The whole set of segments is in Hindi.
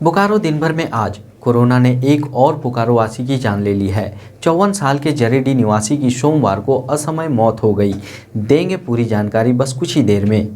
बोकारो दिन भर में आज कोरोना ने एक और बोकारोवासी की जान ले ली है। 54 साल के जरेडी निवासी की सोमवार को असमय मौत हो गई। देंगे पूरी जानकारी बस कुछ ही देर में।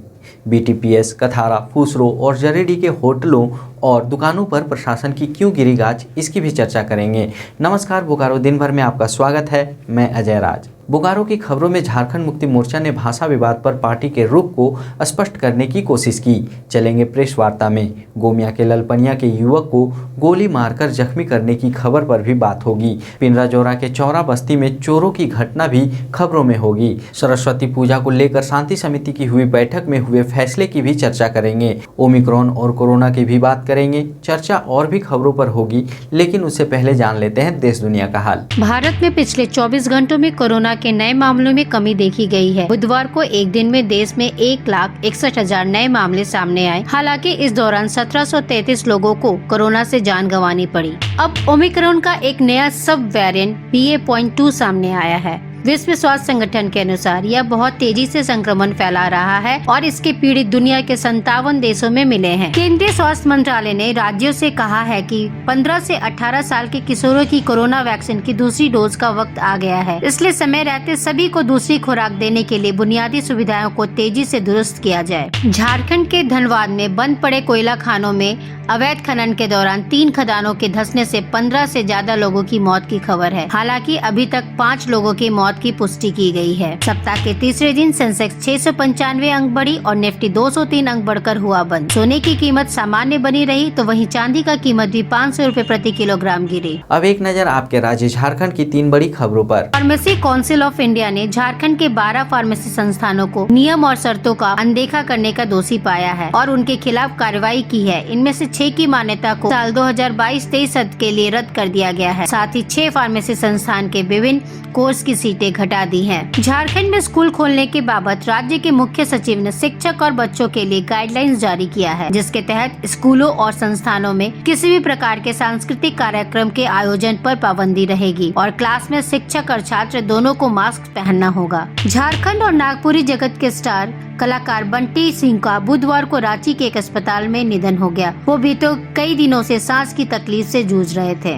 बीटीपीएस, कथारा, फूसरो और जरेडी के होटलों और दुकानों पर प्रशासन की क्यों गिरी गाज, इसकी भी चर्चा करेंगे। नमस्कार, बोकारो दिन भर में आपका स्वागत है। मैं अजय राज। बोकारो की खबरों में झारखंड मुक्ति मोर्चा ने भाषा विवाद पर पार्टी के रुख को स्पष्ट करने की कोशिश की। चलेंगे प्रेस वार्ता में। गोमिया के ललपनिया के युवक को गोली मारकर जख्मी करने की खबर पर भी बात होगी। पिंजराजोरा के चौरा बस्ती में चोरों की घटना भी खबरों में होगी। सरस्वती पूजा को लेकर शांति समिति की हुई बैठक में हुए फैसले की भी चर्चा करेंगे। ओमिक्रॉन और कोरोना की भी बात करेंगे। चर्चा और भी खबरों पर होगी, लेकिन उससे पहले जान लेते हैं देश दुनिया का हाल। भारत में पिछले 24 घंटों में कोरोना के नए मामलों में कमी देखी गई है। बुधवार को एक दिन में देश में 1,61,000 नए मामले सामने आए। हालांकि इस दौरान 1733 लोगों को कोरोना से जान गंवानी पड़ी। अब ओमिक्रॉन का एक नया सब वेरिएंट BA.2 सामने आया है। विश्व स्वास्थ्य संगठन के अनुसार यह बहुत तेजी से संक्रमण फैला रहा है और इसके पीड़ित दुनिया के 57 देशों में मिले हैं। केंद्रीय स्वास्थ्य मंत्रालय ने राज्यों से कहा है कि 15 से 18 साल के किशोरों की कोरोना वैक्सीन की दूसरी डोज का वक्त आ गया है। इसलिए समय रहते सभी को दूसरी खुराक देने के लिए बुनियादी सुविधाओं को तेजी से दुरुस्त किया जाए। झारखंड के धनबाद में बंद पड़े कोयला खानों में अवैध खनन के दौरान 3 खदानों के धंसने से 15 से ज्यादा लोगों की मौत की खबर है। हालांकि अभी तक 5 लोगों की मौत की पुष्टि की गई है। सप्ताह के तीसरे दिन सेंसेक्स 695 अंक बढ़ी और निफ्टी 203 अंक बढ़कर हुआ बंद। सोने की कीमत सामान्य बनी रही तो वहीं चांदी का कीमत भी 500 रुपए प्रति किलोग्राम गिरी। अब एक नजर आपके राज्य झारखंड की 3 बड़ी खबरों पर। फार्मेसी काउंसिल ऑफ इंडिया ने झारखंड के 12 फार्मेसी संस्थानों को नियम और शर्तों का अनदेखा करने का दोषी पाया है और उनके खिलाफ कार्रवाई की है। इनमें से 6 की मान्यता को साल 2022-23 सत्र के लिए रद्द कर दिया गया है। साथ ही 6 फार्मेसी संस्थान के विभिन्न कोर्स की सीटें घटा दी हैं। झारखंड में स्कूल खोलने के बाबत राज्य के मुख्य सचिव ने शिक्षक और बच्चों के लिए गाइडलाइंस जारी किया है, जिसके तहत स्कूलों और संस्थानों में किसी भी प्रकार के सांस्कृतिक कार्यक्रम के आयोजन पर पाबंदी रहेगी और क्लास में शिक्षक और छात्र दोनों को मास्क पहनना होगा। झारखंड और नागपुरी जगत के स्टार कलाकार बंटी सिंह का बुधवार को रांची के एक अस्पताल में निधन हो गया। वो भी तो कई दिनों से सांस की तकलीफ से जूझ रहे थे।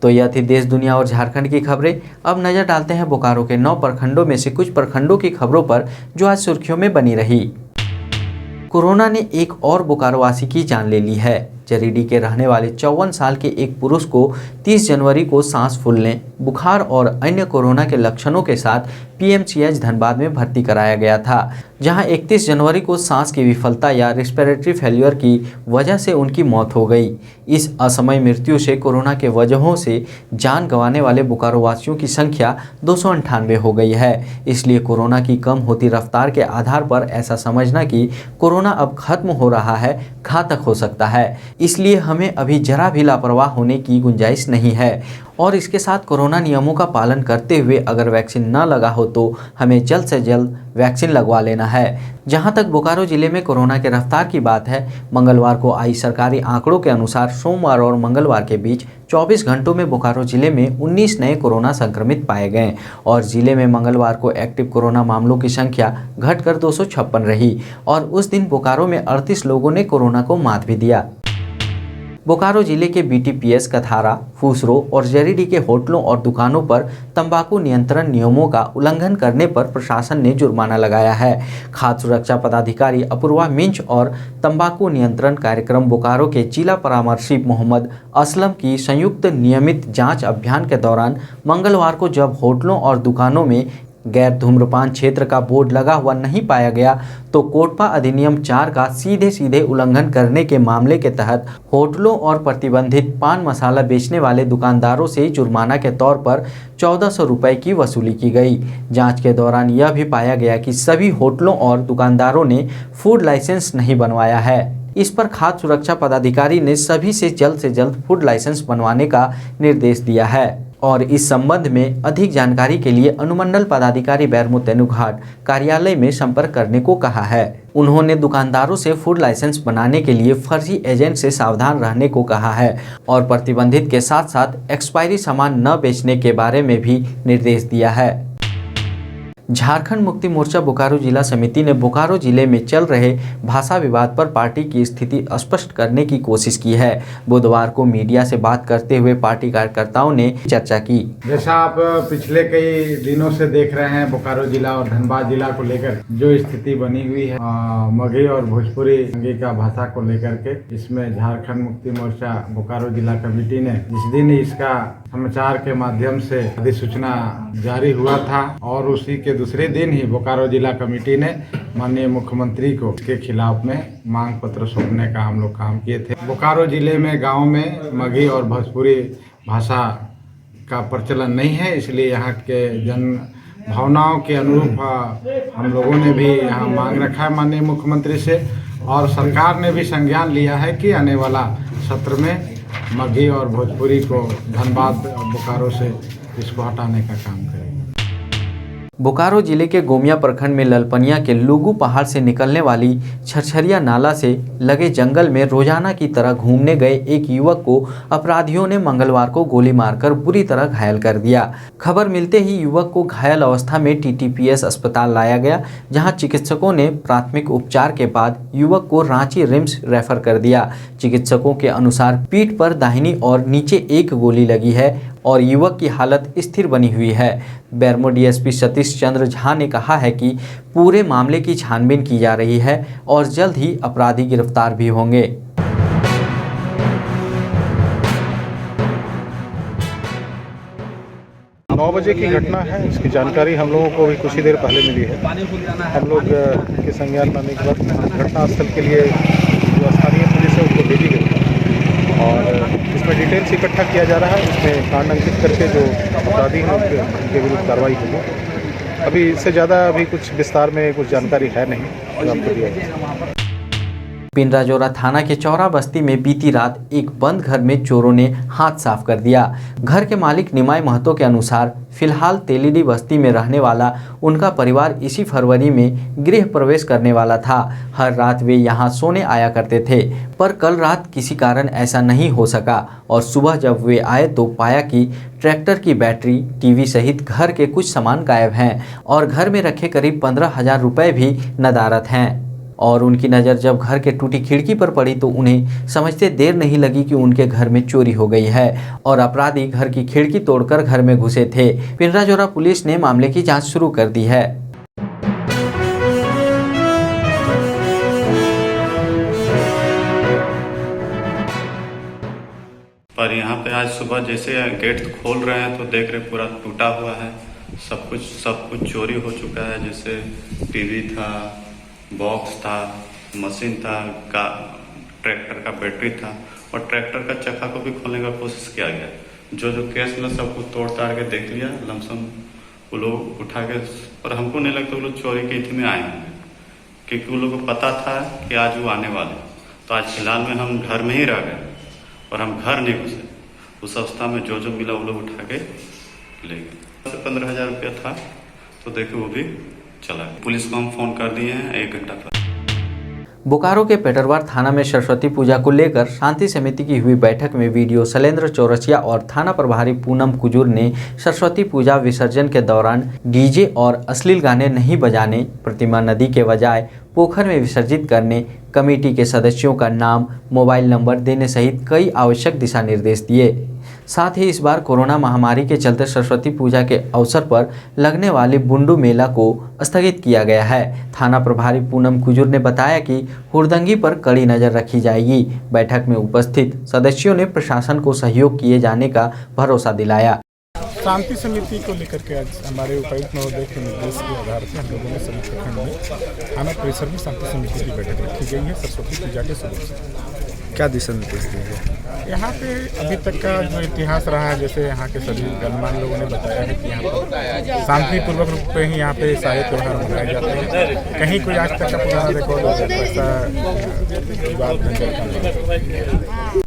तो यह थी देश दुनिया और झारखंड की खबरें। अब नजर डालते हैं बोकारो के 9 प्रखंडों में से कुछ प्रखंडों की खबरों पर जो आज सुर्खियों में बनी रही। कोरोना ने एक और बोकारोवासी की जान ले ली है। जरेडी के रहने वाले 54 साल के एक पुरुष को 30 जनवरी को सांस फूलने, बुखार और अन्य कोरोना के लक्षणों के साथ PMCH धनबाद में भर्ती कराया गया था, जहां 31 जनवरी को सांस की विफलता या रेस्पिरेटरी फेल्यूर की वजह से उनकी मौत हो गई। इस असमय मृत्यु से कोरोना के वजहों से जान गंवाने वाले बोकारोवासियों की संख्या 298 हो गई है। इसलिए कोरोना की कम होती रफ्तार के आधार पर ऐसा समझना कि कोरोना अब खत्म हो रहा है घातक हो सकता है। इसलिए हमें अभी जरा भी लापरवाह होने की गुंजाइश नहीं है और इसके साथ कोरोना नियमों का पालन करते हुए अगर वैक्सीन न लगा हो तो हमें जल्द से जल्द वैक्सीन लगवा लेना है। जहां तक बोकारो जिले में कोरोना के रफ्तार की बात है, मंगलवार को आई सरकारी आंकड़ों के अनुसार सोमवार और मंगलवार के बीच 24 घंटों में बोकारो जिले में 19 नए कोरोना संक्रमित पाए गए और जिले में मंगलवार को एक्टिव कोरोना मामलों की संख्या घटकर 256 रही और उस दिन बोकारो में 38 लोगों ने कोरोना को मात भी दिया। बोकारो जिले के BTPS, कथारा, फूसरो और जरेडी के होटलों और दुकानों पर तंबाकू नियंत्रण नियमों का उल्लंघन करने पर प्रशासन ने जुर्माना लगाया है। खाद्य सुरक्षा पदाधिकारी अपूर्वा मिंच और तंबाकू नियंत्रण कार्यक्रम बोकारो के जिला परामर्शी मोहम्मद असलम की संयुक्त नियमित जांच अभियान के दौरान मंगलवार को जब होटलों और दुकानों में गैर धूम्रपान क्षेत्र का बोर्ड लगा हुआ नहीं पाया गया तो कोटपा अधिनियम 4 का सीधे उल्लंघन करने के मामले के तहत होटलों और प्रतिबंधित पान मसाला बेचने वाले दुकानदारों से जुर्माना के तौर पर 1400 रुपये की वसूली की गई। जांच के दौरान यह भी पाया गया कि सभी होटलों और दुकानदारों ने फूड लाइसेंस नहीं बनवाया है। इस पर खाद्य सुरक्षा पदाधिकारी ने सभी से जल्द फूड लाइसेंस बनवाने का निर्देश दिया है और इस संबंध में अधिक जानकारी के लिए अनुमंडल पदाधिकारी बैरमू तेनुघाट कार्यालय में संपर्क करने को कहा है। उन्होंने दुकानदारों से फूड लाइसेंस बनाने के लिए फर्जी एजेंट से सावधान रहने को कहा है और प्रतिबंधित के साथ साथ एक्सपायरी सामान न बेचने के बारे में भी निर्देश दिया है। झारखंड मुक्ति मोर्चा बोकारो जिला समिति ने बोकारो जिले में चल रहे भाषा विवाद पर पार्टी की स्थिति स्पष्ट करने की कोशिश की है। बुधवार को मीडिया से बात करते हुए पार्टी कार्यकर्ताओं ने चर्चा की। जैसा आप पिछले कई दिनों से देख रहे हैं, बोकारो जिला और धनबाद जिला को लेकर जो स्थिति बनी हुई है मगही और भोजपुरी अंगिका भाषा को लेकर के, इसमें झारखंड मुक्ति मोर्चा बोकारो जिला कमेटी ने जिस दिन इसका समाचार के माध्यम से अधिसूचना जारी हुआ था और उसी के दूसरे दिन ही बोकारो जिला कमेटी ने माननीय मुख्यमंत्री को इसके खिलाफ में मांग पत्र सौंपने का हम लोग काम किए थे। बोकारो जिले में गांव में मगही और भोजपुरी भाषा का प्रचलन नहीं है, इसलिए यहाँ के जन भावनाओं के अनुरूप हम लोगों ने भी यहाँ मांग रखा है माननीय मुख्यमंत्री से, और सरकार ने भी संज्ञान लिया है कि आने वाला सत्र में मगही और भोजपुरी को धनबाद बोकारो से इसको हटाने का काम करेंगे। बोकारो जिले के गोमिया प्रखंड में ललपनिया के लुगु पहाड़ से निकलने वाली छरछरिया नाला से लगे जंगल में रोजाना की तरह घूमने गए एक युवक को अपराधियों ने मंगलवार को गोली मारकर बुरी तरह घायल कर दिया। खबर मिलते ही युवक को घायल अवस्था में टीटीपीएस अस्पताल लाया गया, जहां चिकित्सकों ने प्राथमिक उपचार के बाद युवक को रांची रिम्स रेफर कर दिया। चिकित्सकों के अनुसार पीठ पर दाहिनी और नीचे एक गोली लगी है और युवक की हालत स्थिर बनी हुई है। बेरमो डीएसपी सतीश चंद्र झा ने कहा है कि पूरे मामले की छानबीन की जा रही है और जल्द ही अपराधी गिरफ्तार भी होंगे। 9 बजे की घटना है। इसकी जानकारी हम लोगों को भी कुछ ही देर पहले मिली है। हम लोग के संज्ञान में आने के बाद घटनास्थल के लिए जो स्थानीय पुलिस है उसको भेजी गई और इसमें डिटेल्स इकट्ठा किया जा रहा है। उसमें कांड अंकित करके जो अपराधी हैं उनके विरुद्ध कार्रवाई होगी। अभी इससे ज़्यादा अभी कुछ विस्तार में कुछ जानकारी है नहीं जो आपको दिया जाए। पिंडराजोरा थाना के चौरा बस्ती में बीती रात एक बंद घर में चोरों ने हाथ साफ कर दिया। घर के मालिक निमाय महतो के अनुसार फिलहाल तेलीडी बस्ती में रहने वाला उनका परिवार इसी फरवरी में गृह प्रवेश करने वाला था। हर रात वे यहां सोने आया करते थे, पर कल रात किसी कारण ऐसा नहीं हो सका और सुबह जब वे आए तो पाया कि ट्रैक्टर की बैटरी, टीवी सहित घर के कुछ सामान गायब हैं और घर में रखे करीब 15,000 रुपये भी नदारत हैं। और उनकी नज़र जब घर के टूटी खिड़की पर पड़ी तो उन्हें समझते देर नहीं लगी कि उनके घर में चोरी हो गई है और अपराधी घर की खिड़की तोड़कर घर में घुसे थे। पिंडराजोरा पुलिस ने मामले की जांच शुरू कर दी है। पर यहाँ पे आज सुबह जैसे गेट खोल रहे हैं तो देख रहे पूरा टूटा हुआ है, सब कुछ चोरी हो चुका है। जैसे टीवी था, बॉक्स था, मशीन था, ट्रैक्टर का बैटरी था और ट्रैक्टर का चक्का को भी खोलने का कोशिश किया गया। जो केस में सब कुछ तोड़ ताड़ के देख लिया, लमसम वो लोग उठा के, और हमको नहीं लगता वो लोग चोरी के इतने आए हैं, क्योंकि वो लोग को पता था कि आज वो आने वाले। तो आज फिलहाल में हम घर में ही रह गए और हम घर नहीं घुसे। उस अवस्था में जो मिला वो लोग उठा के ले गए। 15,000 रुपया था तो देखो वो भी चला। पुलिस को हम फोन कर दिए हैं 1 घंटा तक। बोकारो के पेटरवार थाना में सरस्वती पूजा को लेकर शांति समिति की हुई बैठक में वीडियो शैलेंद्र चौरसिया और थाना प्रभारी पूनम कुजूर ने सरस्वती पूजा विसर्जन के दौरान डीजे और अश्लील गाने नहीं बजाने, प्रतिमा नदी के बजाय पोखर में विसर्जित करने, कमेटी के सदस्यों का नाम, मोबाइल नंबर देने सहित कई आवश्यक दिशा निर्देश दिए। साथ ही इस बार कोरोना महामारी के चलते सरस्वती पूजा के अवसर पर लगने वाले बुंडू मेला को स्थगित किया गया है। थाना प्रभारी पूनम कुजूर ने बताया कि हुड़दंगी पर कड़ी नजर रखी जाएगी। बैठक में उपस्थित सदस्यों ने प्रशासन को सहयोग किए जाने का भरोसा दिलाया। शांति समिति को लेकर के आज हमारे उपायुक्त महोदय के निर्देश के आधार पर हम लोगों ने सभी प्रखंड में थाना परिसर में शांति समिति की बैठक रखी गई है। सरस्वती पूजा के शुरू से क्या दिशा निर्देश दिए गए? यहाँ पे अभी तक का जो इतिहास रहा है, जैसे यहाँ के सभी गणमान्य लोगों ने बताया है कि यहाँ पर शांतिपूर्वक रूप में ही यहाँ पे सारे त्यौहार मनाए जाते हैं। कहीं कोई आज तक का पुराना रिकॉर्ड ऐसा विवाद नहीं।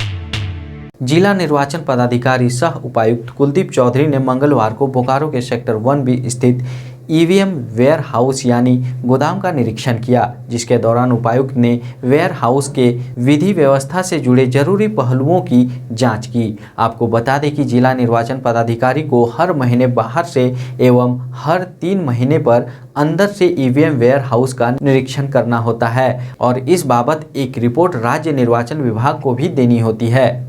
जिला निर्वाचन पदाधिकारी सह उपायुक्त कुलदीप चौधरी ने मंगलवार को बोकारो के सेक्टर 1B स्थित ईवीएम वेयर हाउस यानी गोदाम का निरीक्षण किया, जिसके दौरान उपायुक्त ने वेयर हाउस के विधि व्यवस्था से जुड़े जरूरी पहलुओं की जांच की। आपको बता दें कि जिला निर्वाचन पदाधिकारी को हर महीने बाहर से एवं हर 3 महीने पर अंदर से ईवीएम वेयर हाउस का निरीक्षण करना होता है और इस बाबत एक रिपोर्ट राज्य निर्वाचन विभाग को भी देनी होती है।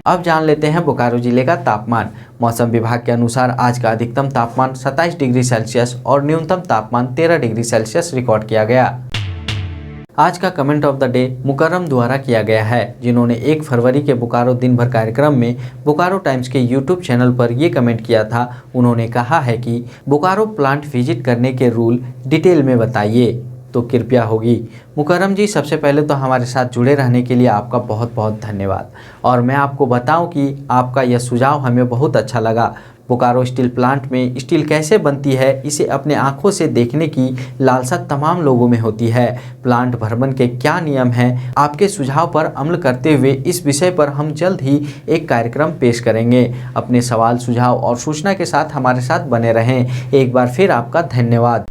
अब जान लेते हैं बोकारो जिले का तापमान। मौसम विभाग के अनुसार आज का अधिकतम तापमान 27 डिग्री सेल्सियस और न्यूनतम तापमान 13 डिग्री सेल्सियस रिकॉर्ड किया गया। आज का कमेंट ऑफ द डे मुकर्रम द्वारा किया गया है, जिन्होंने 1 फरवरी के बोकारो दिन भर कार्यक्रम में बोकारो टाइम्स के यूट्यूब चैनल पर ये कमेंट किया था। उन्होंने कहा है कि बोकारो प्लांट विजिट करने के रूल डिटेल में बताइए तो कृपया होगी। मुकर्रम जी, सबसे पहले तो हमारे साथ जुड़े रहने के लिए आपका बहुत बहुत धन्यवाद। और मैं आपको बताऊं कि आपका यह सुझाव हमें बहुत अच्छा लगा। बोकारो स्टील प्लांट में स्टील कैसे बनती है, इसे अपने आंखों से देखने की लालसा तमाम लोगों में होती है। प्लांट भ्रमण के क्या नियम हैं, आपके सुझाव पर अमल करते हुए इस विषय पर हम जल्द ही एक कार्यक्रम पेश करेंगे। अपने सवाल, सुझाव और सूचना के साथ हमारे साथ बने रहें। एक बार फिर आपका धन्यवाद।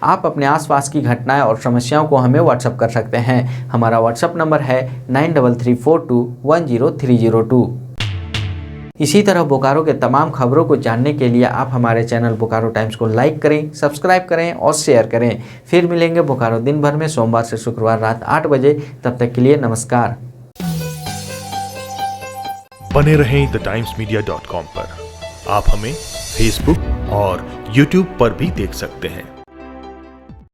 आप अपने आसपास की घटनाएं और समस्याओं को हमें व्हाट्सएप कर सकते हैं। हमारा व्हाट्सएप नंबर है 9334210302। इसी तरह बोकारो के तमाम खबरों को जानने के लिए आप हमारे चैनल बोकारो टाइम्स को लाइक करें, सब्सक्राइब करें और शेयर करें। फिर मिलेंगे बोकारो दिन भर में सोमवार से शुक्रवार रात 8 बजे। तब तक के लिए नमस्कार। बने रहें TheTimesMedia.com पर। आप हमें फेसबुक और यूट्यूब पर भी देख सकते हैं।